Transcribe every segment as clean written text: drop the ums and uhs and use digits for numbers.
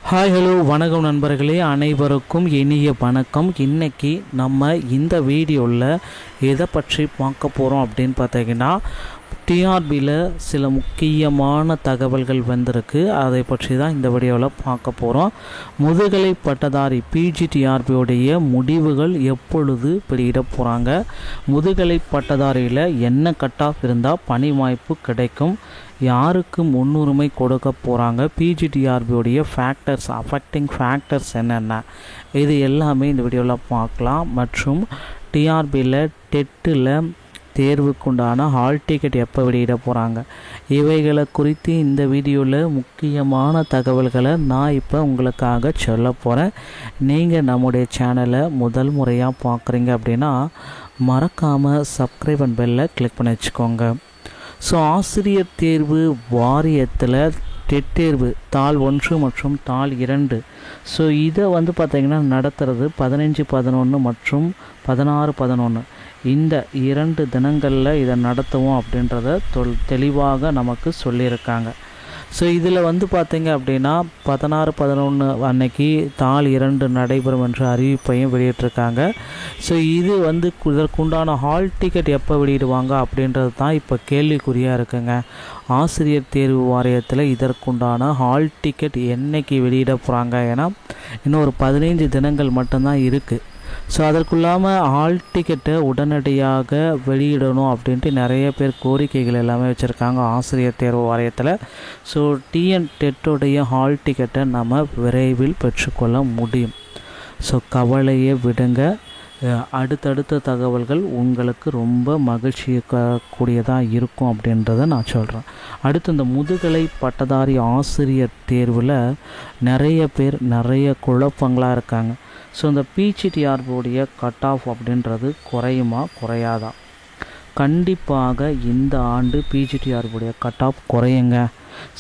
Hi hello வணக்கம் நண்பர்களே, அனைவருக்கும் இனிய வணக்கம். இன்றைக்கி நம்ம இந்த வீடியோவில் எதை பற்றி பார்க்க போகிறோம் அப்படின்னு பார்த்தீங்கன்னா, டிஆர்பியில் சில முக்கியமான தகவல்கள் வந்திருக்கு. அதை பற்றி தான் இந்த வீடியோவில் பார்க்க போகிறோம். முதுகலை பட்டதாரி பிஜிடிஆர்பியோடைய முடிவுகள் எப்பொழுது வெளியிட போகிறாங்க, முதுகலை பட்டதாரியில் என்ன கட் ஆஃப் இருந்தால் பணி வாய்ப்பு கிடைக்கும், யாருக்கு முன்னுரிமை கொடுக்க போகிறாங்க, பிஜிடிஆர்பியோடைய ஃபேக்டர்ஸ் அஃபெக்டிங் ஃபேக்டர்ஸ் என்னென்ன, இது எல்லாமே இந்த வீடியோவில் பார்க்கலாம். மற்றும் டிஆர்பியில் டெட்டில் தேர்வுக்குண்டான ஹால் டிக்கெட் எப்போ வெளியிட போகிறாங்க, இவைகளை குறித்து இந்த வீடியோவில் முக்கியமான தகவல்களை நான் இப்போ உங்களுக்காக சொல்ல போகிறேன். நீங்கள் நம்முடைய சேனலை முதல் முறையாக பார்க்குறீங்க அப்படின்னா மறக்காமல் சப்ஸ்கிரைப் அண்ட் பெல்லை கிளிக் பண்ணி வச்சுக்கோங்க. ஸோ ஆசிரியர் தேர்வு வாரியத்தில் டெட் தேர்வு தாள் 1 மற்றும் தாள் 2, ஸோ இதை பார்த்திங்கன்னா நடத்துகிறது 15/11 மற்றும் 16/11 இந்த 2 தினங்களில் இதை நடத்துவோம் அப்படின்றத தெளிவாக நமக்கு சொல்லியிருக்காங்க. ஸோ இதில் பார்த்திங்க அப்படின்னா 16/11 அன்னைக்கு தாள் 2 நடைபெறும் என்ற அறிவிப்பையும் வெளியிட்டிருக்காங்க. ஸோ இது இதற்குண்டான ஹால் டிக்கெட் எப்போ வெளியிடுவாங்க அப்படின்றது தான் இப்போ கேள்விக்குறியாக இருக்குங்க. ஆசிரியர் தேர்வு வாரியத்தில் இதற்குண்டான ஹால் டிக்கெட் என்றைக்கு வெளியிட போகிறாங்க, ஏன்னா இன்னும் ஒரு 15 தினங்கள் மட்டும்தான் இருக்குது. ஸோ அதற்குள்ளாமல் ஹால் டிக்கெட்டை உடனடியாக வெளியிடணும் அப்படின்ட்டு நிறைய பேர் கோரிக்கைகள் எல்லாமே வச்சுருக்காங்க ஆசிரியர் தேர்வு வாரியத்தில். ஸோ டிஎன் டெட்டோடைய ஹால் டிக்கெட்டை நம்ம விரைவில் பெற்றுக்கொள்ள முடியும். ஸோ கவலையை விடுங்க, அடுத்தடுத்த தகவல்கள் உங்களுக்கு ரொம்ப மகிழ்ச்சி கூடியதாக இருக்கும் அப்படின்றத நான் சொல்கிறேன். அடுத்து இந்த முதுகலை பட்டதாரி ஆசிரியர் தேர்வில் நிறைய பேர் நிறைய குழப்பங்களாக இருக்காங்க. ஸோ இந்த பிஜிடிஆர்பியோடைய கட் ஆஃப் அப்படின்றது குறையுமா குறையாதா? கண்டிப்பாக இந்த ஆண்டு பிஜிடிஆர்பியோடைய கட் ஆஃப் குறையுங்க.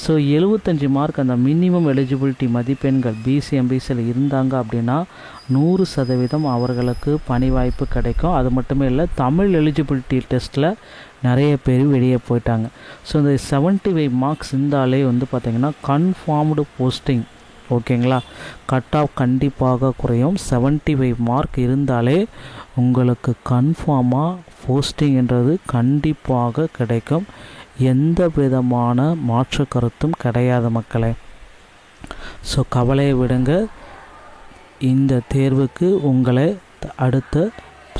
ஸோ 75 மார்க் அந்த மினிமம் எலிஜிபிலிட்டி மதிப்பெண்கள் பிசி எம்பிசியில் இருந்தாங்க அப்படின்னா 100% அவர்களுக்கு பணி வாய்ப்பு கிடைக்கும். அது மட்டுமே இல்லை, தமிழ் எலிஜிபிலிட்டி டெஸ்ட்டில் நிறைய பேர் வெளியே போயிட்டாங்க. ஸோ இந்த 75 மார்க்ஸ் இருந்தாலே பார்த்திங்கன்னா கன்ஃபார்ம்டு போஸ்டிங், ஓகேங்களா, கட் ஆஃப் கண்டிப்பாக குறையும். 75 மார்க் இருந்தாலே உங்களுக்கு கன்ஃபார்மாக போஸ்டிங்ன்றது கண்டிப்பாக கிடைக்கும். எந்த விதமான மாற்று கருத்தும் கிடையாது மக்களே. ஸோ கவலையை விடுங்க, இந்த தேர்வுக்கு உங்களை அடுத்த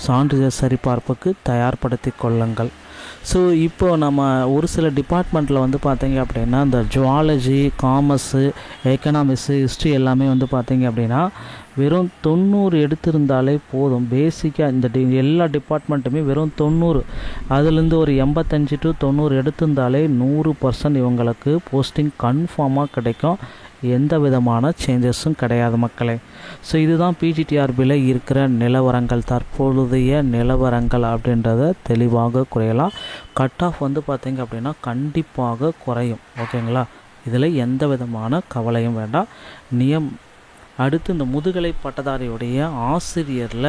சான்றிதழ் சரிபார்ப்புக்கு தயார்படுத்தி கொள்ளுங்கள். ஸோ இப்போது நம்ம ஒரு சில டிபார்ட்மெண்ட்டில் பார்த்திங்க அப்படின்னா இந்த ஜுவாலஜி, காமர்ஸு, எக்கனாமிக்ஸு, ஹிஸ்ட்ரி எல்லாமே பார்த்திங்க அப்படின்னா வெறும் 90 எடுத்திருந்தாலே போதும். பேசிக்காக இந்த எல்லா டிபார்ட்மெண்ட்டுமே வெறும் 90, அதுலேருந்து ஒரு 85 to 90 எடுத்திருந்தாலே 100% இவங்களுக்கு போஸ்டிங் கன்ஃபார்மாக கிடைக்கும். எந்த விதமான சேஞ்சஸும் கிடையாது மக்களே. ஸோ இதுதான் பிஜிடிஆர்பியில் இருக்கிற நிலவரங்கள், தற்பொழுதைய நிலவரங்கள் அப்படின்றத தெளிவாக குறையலாம். கட் ஆஃப் பார்த்திங்க அப்படின்னா கண்டிப்பாக குறையும், ஓகேங்களா, இதில் எந்த விதமான கவலையும் வேண்டாம். அடுத்து இந்த முதுகலை பட்டதாரியுடைய ஆசிரியரில்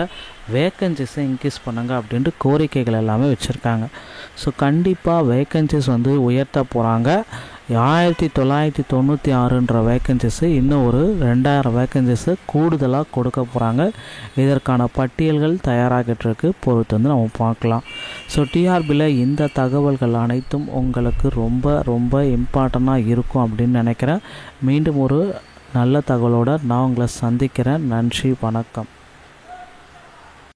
வேக்கன்சிஸை இன்க்ரீஸ் பண்ணுங்க அப்படின்ட்டு கோரிக்கைகள் எல்லாமே வச்சுருக்காங்க. ஸோ கண்டிப்பாக வேக்கன்சிஸ் உயர்த்த போகிறாங்க. 1996 வேக்கன்சிஸு இன்னும் ஒரு 2000 வேக்கன்சிஸு கூடுதலாக கொடுக்க போகிறாங்க. இதற்கான பட்டியல்கள் தயாராகிட்டுருக்கு, பொறுத்து நம்ம பார்க்கலாம். ஸோ டிஆர்பியில் இந்த தகவல்கள் அனைத்தும் உங்களுக்கு ரொம்ப ரொம்ப இம்பார்ட்டண்ட்டாக இருக்கும் அப்படின்னு நினைக்கிறேன். மீண்டும் ஒரு நல்ல தகவலோடு நான் உங்களை சந்திக்கிறேன். நன்றி, வணக்கம்.